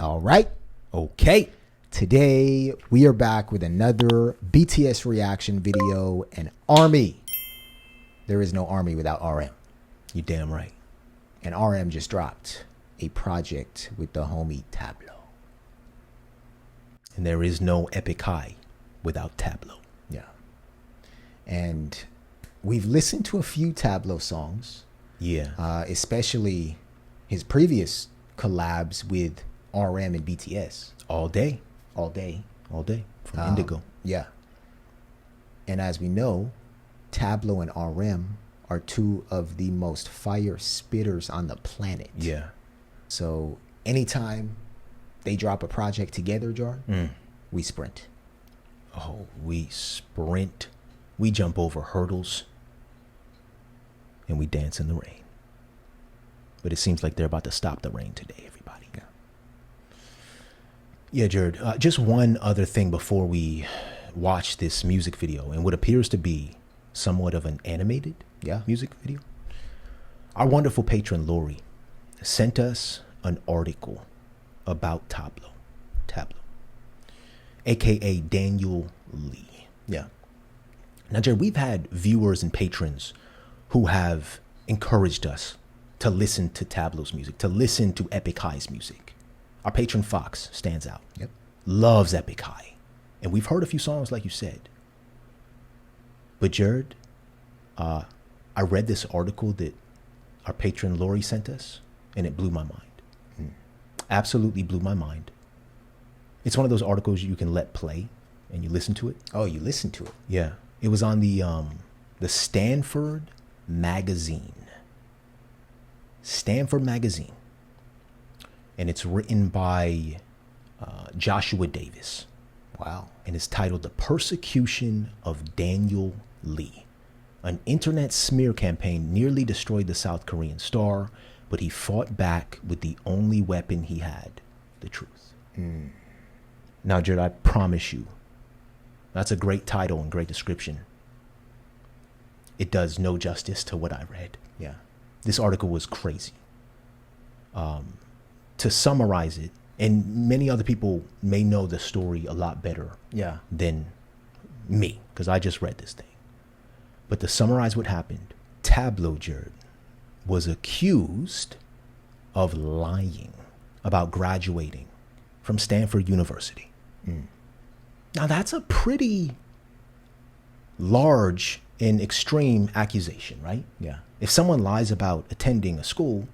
All right. Okay. Today we are back with another BTS reaction video, and Army. There is no Army without RM. You damn right. And RM just dropped a project with the homie Tablo. And there is no Epic High without Tablo. Yeah. And we've listened to a few Tablo songs. Yeah. Especially his previous collabs with RM and BTS. All day. All day. All day. From Indigo. Yeah. And as we know, Tablo and RM are two of the most fire spitters on the planet. Yeah. So anytime they drop a project together, Jordan, we sprint. Oh, we sprint. We jump over hurdles. And we dance in the rain. But it seems like they're about to stop the rain today, everybody. Yeah, Jared, just one other thing before we watch this music video and what appears to be somewhat of an animated music video. Our wonderful patron, Lori, sent us an article about Tablo, a.k.a. Daniel Lee. Yeah. Now, Jared, we've had viewers and patrons who have encouraged us to listen to Tablo's music, to listen to Epic High's music. Our patron Fox stands out. Yep. Loves Epic High. And we've heard a few songs like you said. But Jared, I read this article that our patron Lori sent us, and it blew my mind. Absolutely blew my mind. It's one of those articles you can let play and you listen to it. Oh, you listen to it? Yeah. It was on the Stanford Magazine. Stanford Magazine. And it's written by Joshua Davis. Wow. And it's titled The Persecution of Daniel Lee. An internet smear campaign nearly destroyed the South Korean star, but he fought back with the only weapon he had, the truth. Now, Jared, I promise you, that's a great title and great description. It does no justice to what I read. Yeah. This article was crazy. To summarize it, and many other people may know the story a lot better than me, because I just read this thing. But to summarize what happened, Tablo, Jared, was accused of lying about graduating from Stanford University. Now, that's a pretty large and extreme accusation, right? Yeah. If someone lies about attending a school,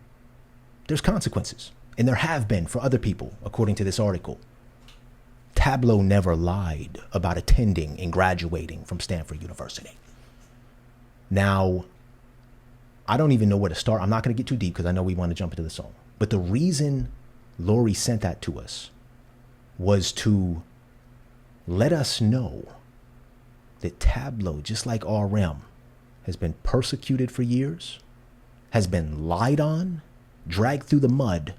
there's consequences. And there have been for other people, according to this article. Tablo never lied about attending and graduating from Stanford University. Now, I don't even know where to start. I'm not going to get too deep because I know we want to jump into the song. But the reason Lori sent that to us was to let us know that Tablo, just like RM, has been persecuted for years, has been lied on, dragged through the mud,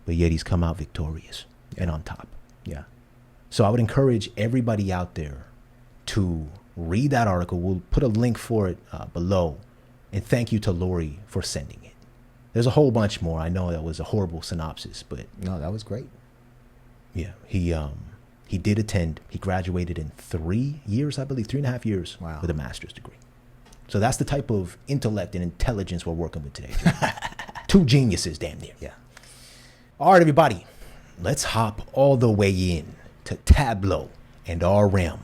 but yet he's come out victorious and on top. Yeah. So I would encourage everybody out there to read that article. We'll put a link for it below. And thank you to Lori for sending it. There's a whole bunch more. I know that was a horrible synopsis, but no, that was great. Yeah, he did attend. He graduated in 3 years, I believe, 3.5 years with a master's degree. So that's the type of intellect and intelligence we're working with today. Two geniuses, damn near. Yeah. All right, everybody, let's hop all the way in to Tablo and RM.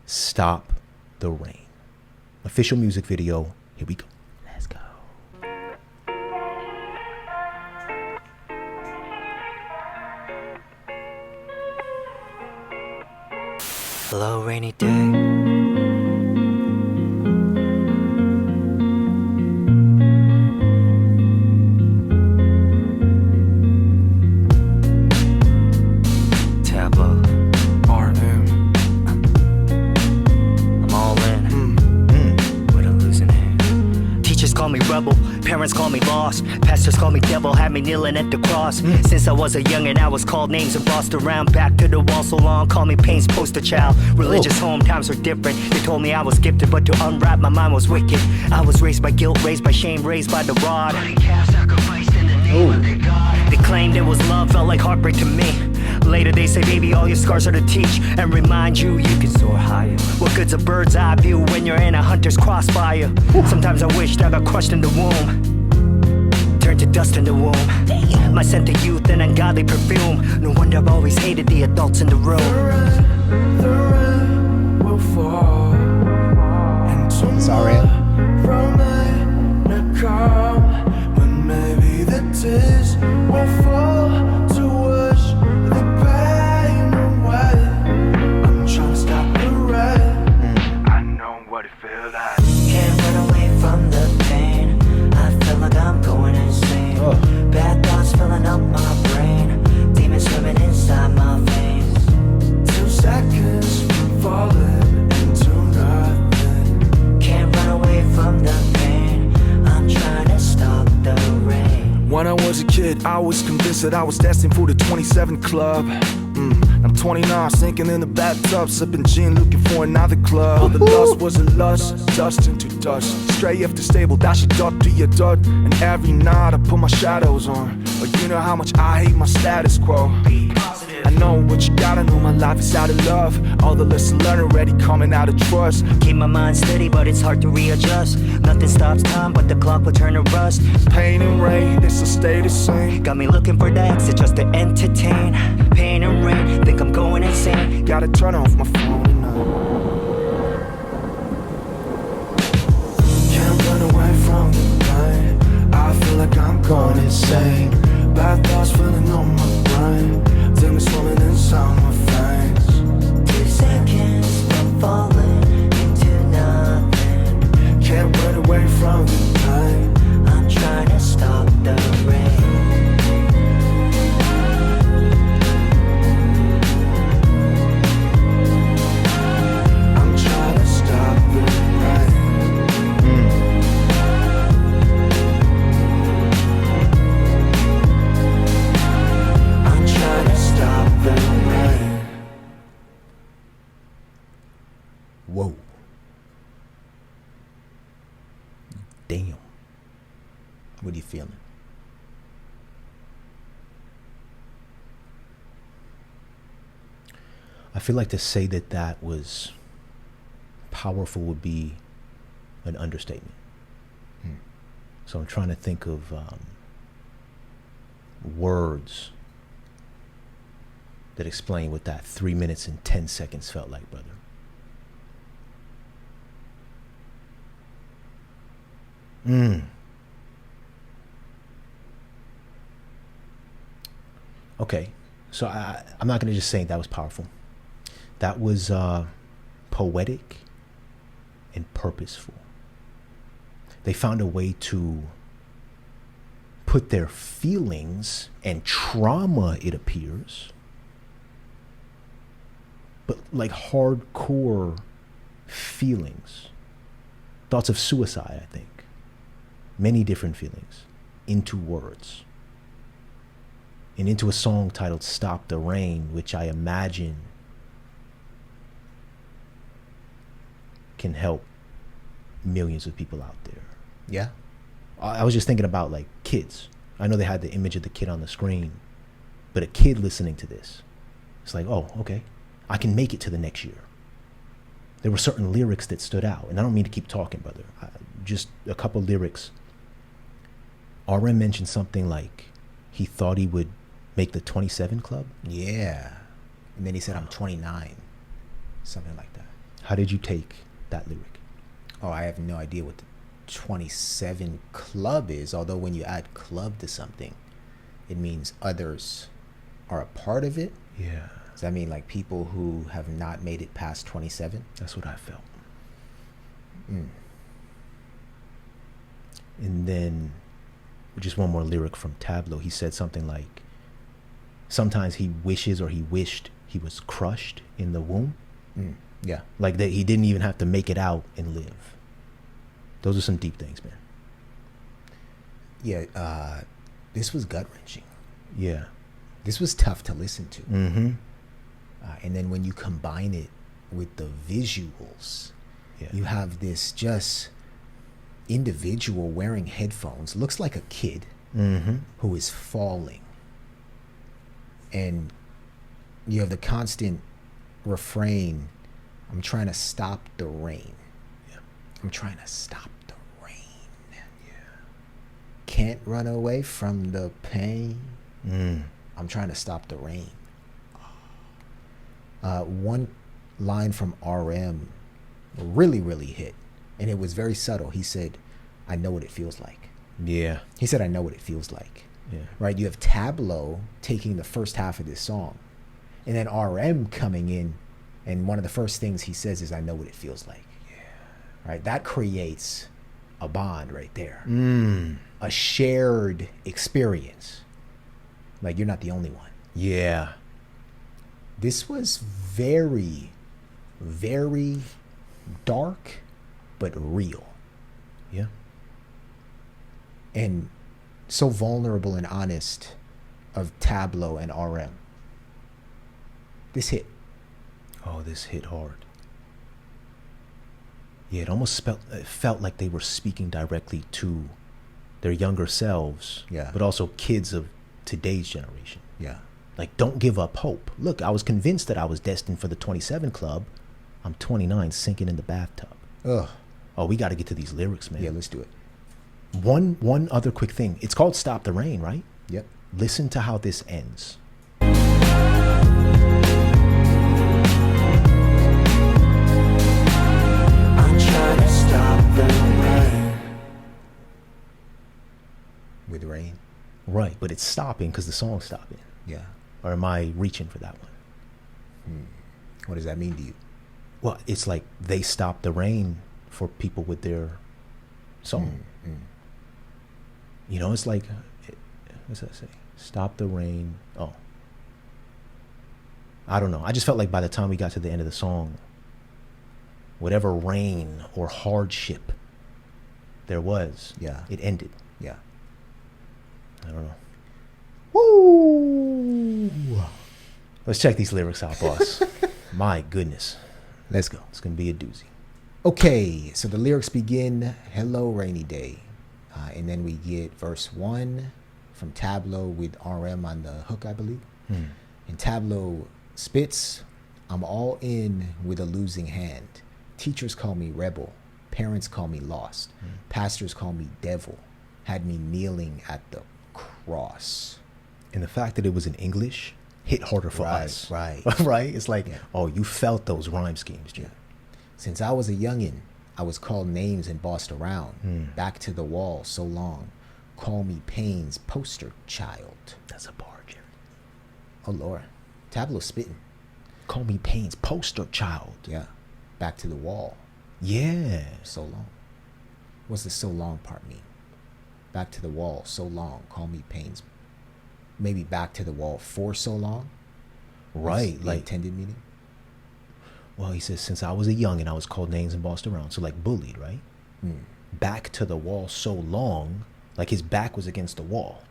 Stop the Rain. Official music video. Here we go. Let's go. Hello, rainy day. Parents call me lost, pastors call me devil, had me kneeling at the cross. Since I was a youngin', I was called names and bossed around. Back to the wall so long, call me pain's poster child. Religious home times were different. They told me I was gifted, but to unwrap my mind was wicked. I was raised by guilt, raised by shame, raised by the rod. They Claimed it was love, felt like heartbreak to me. Later they say, baby, all your scars are to teach and remind you you can soar higher. What good's a bird's eye view when you're in a hunter's crossfire? Sometimes I wished I got crushed in the womb, turned to dust in the womb. My scent of youth and ungodly perfume. No wonder I've always hated the adults in the room. The rain will fall into Sorry. remain a calm, but maybe the tears will fall to wash the pain away. I'm trying to stop the rain. I know what it feels like. Can't run away from the pain. I feel like I'm going insane. Bad thoughts filling up my brain. Demons swimming inside my veins. 2 seconds from falling into nothing. Can't run away from the pain. I'm trying to stop the rain. When I was a kid, I was convinced that I was destined for the 27 club. I'm 29, sinking in the bathtub, sipping gin, looking for another club. The lust was a lust, dust into dust. Stray after stable, dash it up to your dud. And every night I put my shadows on. But you know how much I hate my status quo. I know what you gotta know, my life is out of love. All the lessons learned already coming out of trust. Keep my mind steady, but it's hard to readjust. Nothing stops time, but the clock will turn to rust. Pain and rain, they still stay the same. Got me looking for the exit just to entertain. Pain and rain, think I'm going insane. Gotta turn off my phone tonight. Can't run away from the pain. I feel like I'm going insane. Bad thoughts filling on my brain. Demons swimming inside my veins. 2 seconds from falling into nothing. Can't run away from the pain. I'm trying to stop the rain. I'm trying to stop the rain. I'm trying to stop the rain. Whoa. Damn. What are you feeling? I feel like to say that that was powerful would be an understatement. So I'm trying to think of words that explain what that 3 minutes and 10 seconds felt like, brother. Okay, so I'm not going to just say that was powerful. That was poetic and purposeful. They found a way to put their feelings and trauma, it appears, but like hardcore feelings, thoughts of suicide, I think, many different feelings, into words. And into a song titled Stop the Rain, which I imagine can help millions of people out there. Yeah. I was just thinking about like kids. I know they had the image of the kid on the screen, but a kid listening to this, it's like, oh, okay, I can make it to the next year. There were certain lyrics that stood out, and I don't mean to keep talking, brother. Just a couple lyrics. RM mentioned something like he thought he would make the 27 club. Yeah. And then he said, I'm 29. Something like that. How did you take that lyric? Oh, I have no idea what the 27 club is. Although when you add club to something, it means others are a part of it. Yeah. Does that mean like people who have not made it past 27? That's what I felt. Mm. And then just one more lyric from Tablo. He said something like, sometimes he wishes or he wished he was crushed in the womb. Mm. Yeah. Like that he didn't even have to make it out and live. Those are some deep things, man. Yeah. This was gut-wrenching. Yeah. This was tough to listen to. Mm-hmm. And then when you combine it with the visuals, Yeah. you have this just individual wearing headphones, looks like a kid Mm-hmm. who is falling and you have the constant refrain, I'm trying to stop the rain. Yeah. I'm trying to stop the rain. Yeah. Can't run away from the pain. I'm trying to stop the rain. One line from RM really, really hit, and it was very subtle. He said, I know what it feels like. Yeah. He said, I know what it feels like. Yeah. Right? You have Tablo taking the first half of this song, and then RM coming in, and one of the first things he says is, I know what it feels like. Yeah. Right? That creates a bond right there. A shared experience. Like, you're not the only one. Yeah. This was very, very dark, but real. Yeah. And so vulnerable and honest of Tablo and RM. This hit. Oh, this hit hard. Yeah, it felt like they were speaking directly to their younger selves, Yeah. but also kids of today's generation. Yeah. Like, don't give up hope. Look, I was convinced that I was destined for the 27 club. I'm 29, sinking in the bathtub. Ugh. Oh, we got to get to these lyrics, man. Yeah, let's do it. One other quick thing. It's called Stop the Rain, right? Yep. Listen to how this ends. I'm trying to stop the rain. With rain. Right, but it's stopping because the song's stopping. Yeah. Or am I reaching for that one? What does that mean to you? Well, it's like they stop the rain for people with their song. You know, it's like, what's that say? Stop the rain. Oh. I don't know. I just felt like by the time we got to the end of the song, whatever rain or hardship there was, Yeah. it ended. Yeah. I don't know. Woo! Let's check these lyrics out, boss. My goodness. Let's go. It's going to be a doozy. Okay, so the lyrics begin, hello, rainy day. And then we get verse 1 from Tablo with RM on the hook, I believe. And Tablo spits, I'm all in with a losing hand. Teachers call me rebel. Parents call me lost. Pastors call me devil. Had me kneeling at the cross. And the fact that it was in English hit harder for us. Right. Right? It's like, Yeah. oh, you felt those rhyme schemes, Jim. Since I was a youngin', I was called names and bossed around. Back to the wall so long. Call me pain's poster child. That's a bar, Jerry. Oh, Lord. Tablo spitting. Call me Payne's poster child. Yeah. Back to the wall. Yeah. So long. What's the so long part mean? Back to the wall so long. Call me pain's. Maybe back to the wall for so long? Right. What's the Like, intended meaning? well, he says, since I was a young and I was called names and bossed around. So like bullied, right? Back to the wall so long, like his back was against the wall.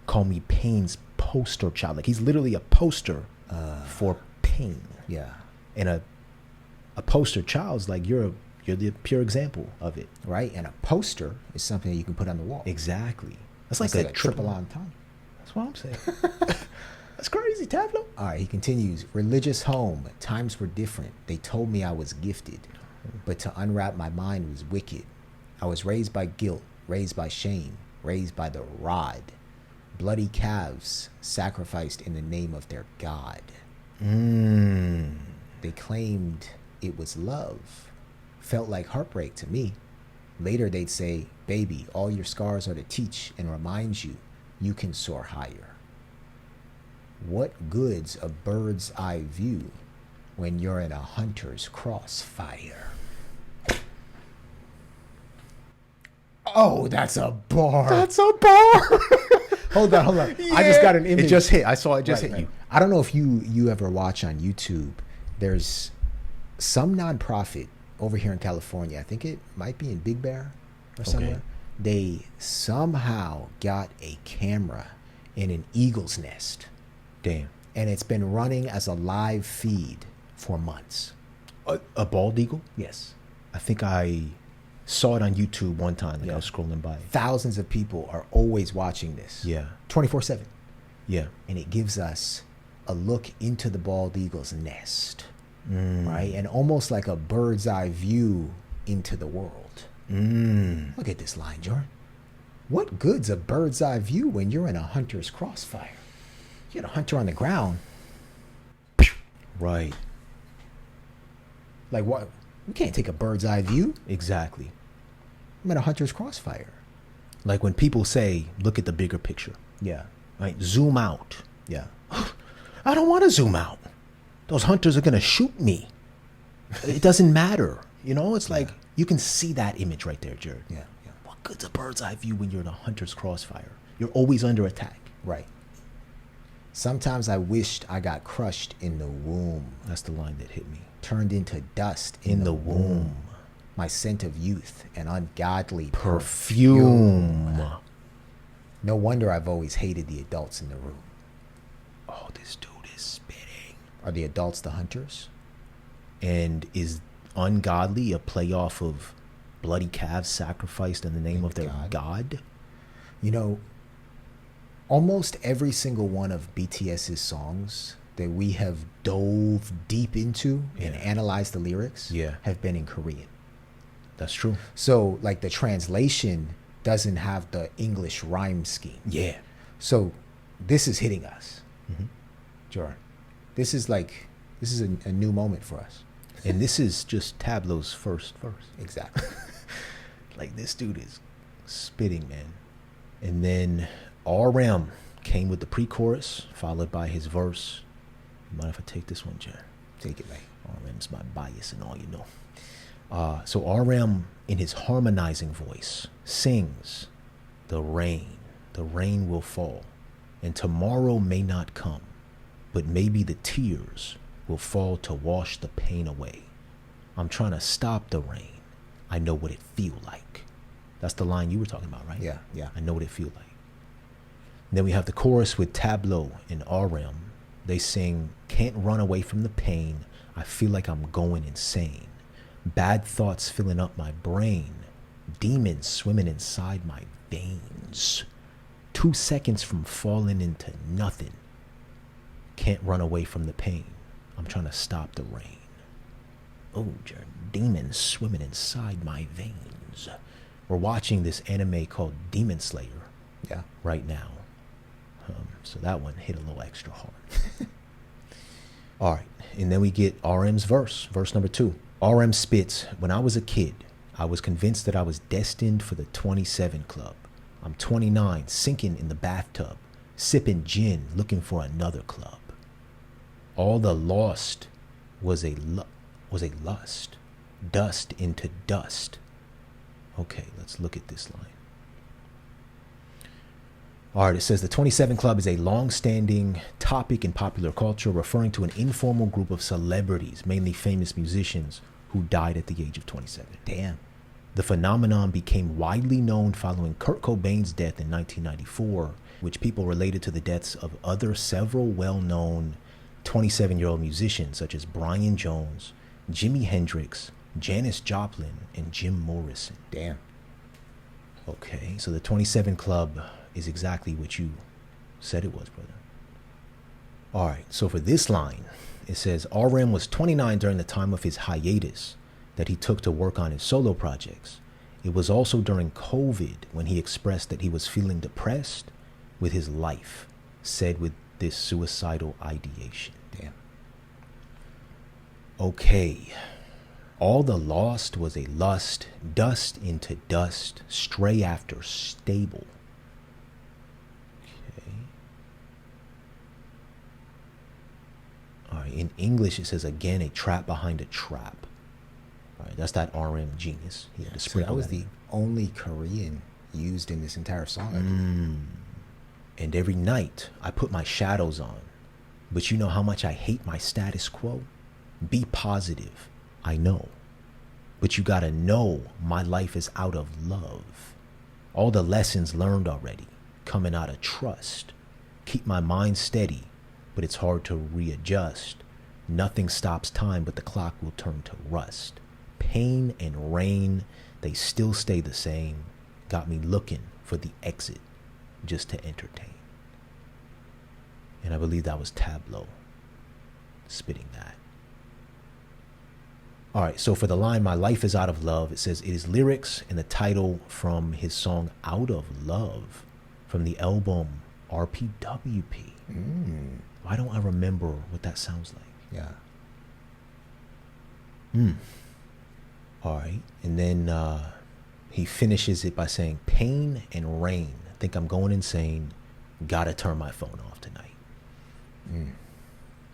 Call me Payne's poster child. Like he's literally a poster for pain. Yeah. And a poster child's like you're the pure example of it. Right? And a poster is something that you can put on the wall. Exactly. That's That's like a triple entendre. That's what I'm saying. That's crazy, Tablo. All right, he continues. Religious home, times were different. They told me I was gifted, but to unwrap my mind was wicked. I was raised by guilt, raised by shame, raised by the rod. Bloody calves sacrificed in the name of their God. They claimed it was love. Felt like heartbreak to me. Later they'd say, baby, all your scars are to teach and remind you you can soar higher. What good's a bird's eye view when you're in a hunter's crossfire? Oh, that's a bar. That's a bar. Hold on. I just got an image. It just hit. I saw it just Right, hit right. you. I don't know if you ever watch on YouTube. There's some nonprofit over here in California. I think it might be in Big Bear or somewhere. They somehow got a camera in an eagle's nest. Damn. And it's been running as a live feed for months. A bald eagle? Yes. I think I saw it on YouTube one time. Like Yeah. I was scrolling by. Thousands of people are always watching this. Yeah. 24/7. Yeah. And it gives us a look into the bald eagle's nest, right? And almost like a bird's eye view into the world. Look at this line, Jordan. What good's a bird's eye view when you're in a hunter's crossfire? You got a hunter on the ground. Right. Like what? We can't take a bird's eye view. Exactly. I'm in a hunter's crossfire. Like when people say, look at the bigger picture. Yeah. Right? Zoom out. Yeah. I don't want to zoom out. Those hunters are going to shoot me. It doesn't matter. You know, it's like you can see that image right there, Jared. Yeah. Yeah. What good's a bird's eye view when you're in a hunter's crossfire? You're always under attack. Right. Sometimes I wished I got crushed in the womb. That's the line that hit me. Turned into dust In the womb. My scent of youth and ungodly Perfume. No wonder I've always hated the adults in the room. Oh, this dude is spitting. Are the adults the hunters? And is ungodly a play off of bloody calves sacrificed in the name of their God? You know, almost every single one of BTS's songs that we have dove deep into and analyzed the lyrics have been in Korean. That's true. So like the translation doesn't have the English rhyme scheme. Yeah. So this is hitting us. Jordan. This is a new moment for us. And this is just Tablo's first verse. Exactly. Like this dude is spitting, man. And then RM came with the pre-chorus, followed by his verse. You mind if I take this one, Jared? Take it, man. RM's my bias and all you know. So RM, in his harmonizing voice, sings, the rain will fall, and tomorrow may not come, but maybe the tears will fall to wash the pain away. I'm trying to stop the rain. I know what it feel like. That's the line you were talking about, right? Yeah, yeah. I know what it feel like. And then we have the chorus with Tablo and RM. They sing, can't run away from the pain. I feel like I'm going insane. Bad thoughts filling up my brain. Demons swimming inside my veins. 2 seconds from falling into nothing. Can't run away from the pain. I'm trying to stop the rain. Oh, demons swimming inside my veins. We're watching this anime called Demon Slayer right now. So that one hit a little extra hard. All right. And then we get RM's verse number 2. RM spits, when I was a kid, I was convinced that I was destined for the 27 Club. I'm 29, sinking in the bathtub, sipping gin, looking for another club. All the lost was a lust, dust into dust. Okay, let's look at this line. All right, it says the 27 Club is a long-standing topic in popular culture referring to an informal group of celebrities, mainly famous musicians, who died at the age of 27. Damn. The phenomenon became widely known following Kurt Cobain's death in 1994, which people related to the deaths of other several well-known 27-year-old musicians such as Brian Jones, Jimi Hendrix, Janis Joplin, and Jim Morrison. Damn. Okay, so the 27 Club is exactly what you said it was, brother. All right, so for this line, it says RM was 29 during the time of his hiatus that he took to work on his solo projects. It was also during COVID when he expressed that he was feeling depressed with his life, said with this suicidal ideation. Damn. Okay. All the lost was a lust, dust into dust, stray after stable. Okay. All right, in English it says again a trap behind a trap. All right, that's that RM genius. He had to So that sprinkle was that in. the only Korean used in this entire song. And every night I put my shadows on. But you know how much I hate my status quo? Be positive. I know. But you gotta know my life is out of love. All the lessons learned already, coming out of trust. Keep my mind steady, but it's hard to readjust. Nothing stops time, but the clock will turn to rust. Pain and rain, they still stay the same. Got me looking for the exit just to entertain. And I believe that was Tablo spitting that. All right, so for the line, my life is out of love, it says it is lyrics and the title from his song Out of Love from the album RPWP. Why don't I remember what that sounds like? Yeah. All right, and then he finishes it by saying, pain and rain. Think I'm going insane. Gotta turn my phone off tonight.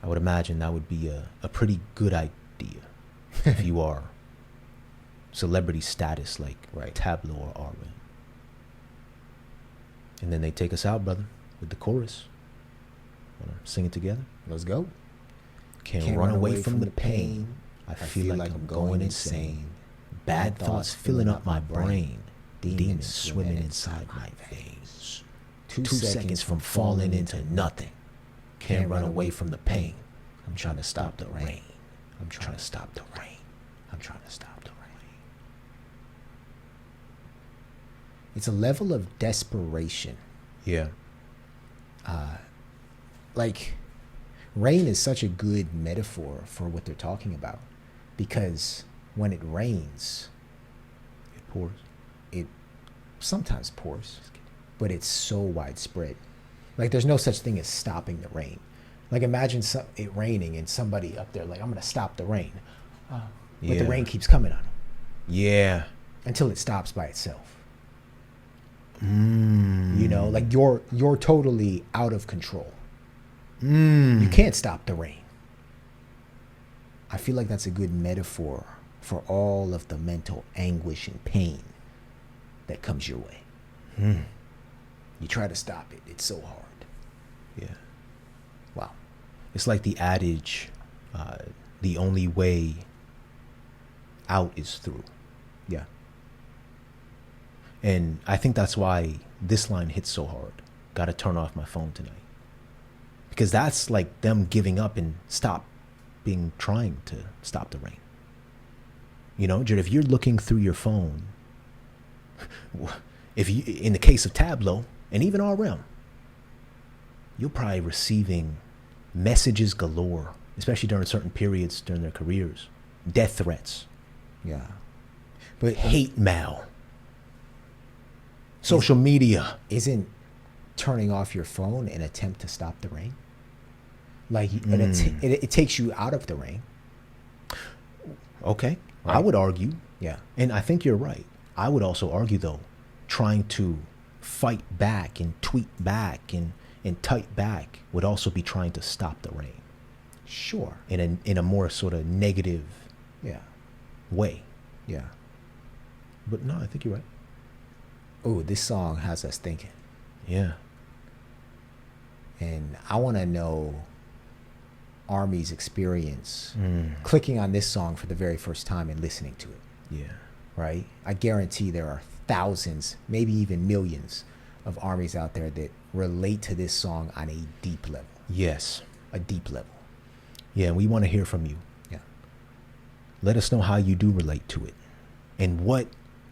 I would imagine that would be a pretty good idea if you are celebrity status like Tablo or RM. And then they take us out, brother, with the chorus. Wanna sing it together? Let's go. Can't run away from the pain. I feel like I'm going insane. Bad thoughts filling up my brain. Demons swimming inside my veins. 2 seconds from falling into nothing. Can't run away from the pain. I'm trying to stop the rain. I'm trying to stop the rain. I'm trying to stop the rain. It's a level of desperation. Yeah. Like, rain is such a good metaphor for what they're talking about, because when it rains, It pours. it sometimes pours, but it's so widespread. Like, there's no such thing as stopping the rain. Like, imagine it raining and somebody up there like, I'm gonna stop the rain, but Yeah. the rain keeps coming on them Yeah. until it stops by itself. You know, like you're totally out of control. You can't stop the rain. I feel like that's a good metaphor for all of the mental anguish and pain that comes your way. You try to stop it, it's so hard. Yeah. Wow. It's like the adage, the only way out is through. Yeah. And I think that's why this line hits so hard. Gotta turn off my phone tonight. Because that's like them giving up and trying to stop the rain. You know, Jared, if you're looking through your phone, in the case of Tablo and even RM, you're probably receiving messages galore, especially during certain periods during their careers. Death threats, Yeah. But hate mail, social media. isn't turning off your phone an attempt to stop the rain? Like, it takes you out of the rain. Okay. Right. I would argue, Yeah. and I think you're right. I would also argue, though, trying to fight back and tweet back and type back would also be trying to stop the rain Sure. in a more sort of negative Yeah. way. Yeah. But no, I think you're right. Oh, this song has us thinking. Yeah. And I want to know Army's experience clicking on this song for the very first time and listening to it, Yeah. right? I guarantee there are thousands, maybe even millions of Armies out there that relate to this song on a deep level. Yes. A deep level. Yeah, we want to hear from you. Yeah. Let us know how you do relate to it and what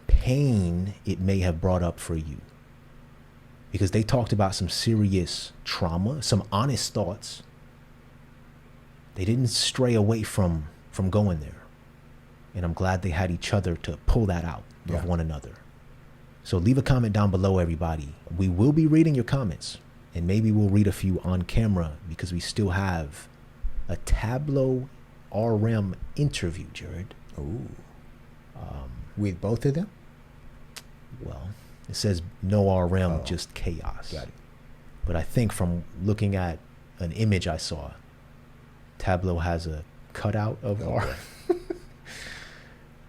pain it may have brought up for you. Because they talked about some serious trauma, some honest thoughts. They didn't stray away from going there. And I'm glad they had each other to pull that out of one another. So leave a comment down below, everybody. We will be reading your comments. And maybe we'll read a few on camera because we still have a Tablo RM interview, Jared. Ooh. With both of them? Well, it says no RM, Oh. just chaos. Got it. But I think from looking at an image I saw, Tablo has a cutout of RM.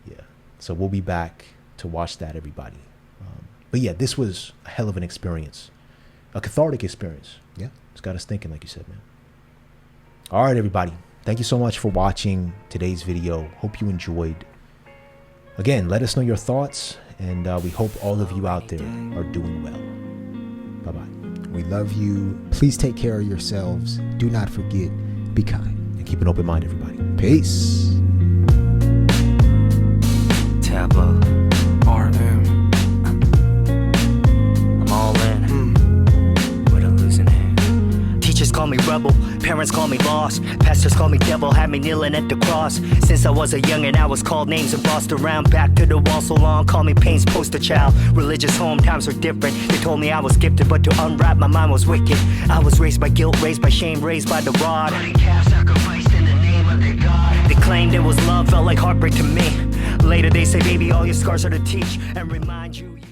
Yeah. So we'll be back to watch that, everybody. But yeah, this was a hell of an experience. A cathartic experience. Yeah. It's got us thinking, like you said, man. All right, everybody. Thank you so much for watching today's video. Hope you enjoyed. Again, let us know your thoughts, and we hope all of you out there are doing well. Bye-bye. We love you. Please take care of yourselves. Do not forget, be kind. And keep an open mind, everybody. Peace. Tablo RM. I'm all in with a losing hand. Teachers call me me rebel, parents call me lost. Pastors call me devil, had me kneeling at the cross. Since I was a youngin', I was called names and bossed around. Back to the wall so long, call me pain's poster child. Religious home, times were different. They told me I was gifted, but to unwrap my mind was wicked. I was raised by guilt, raised by shame, raised by the rod. Calf sacrificed in the name of their God. They claimed it was love, felt like heartbreak to me. Later they say, baby, all your scars are to teach and remind you.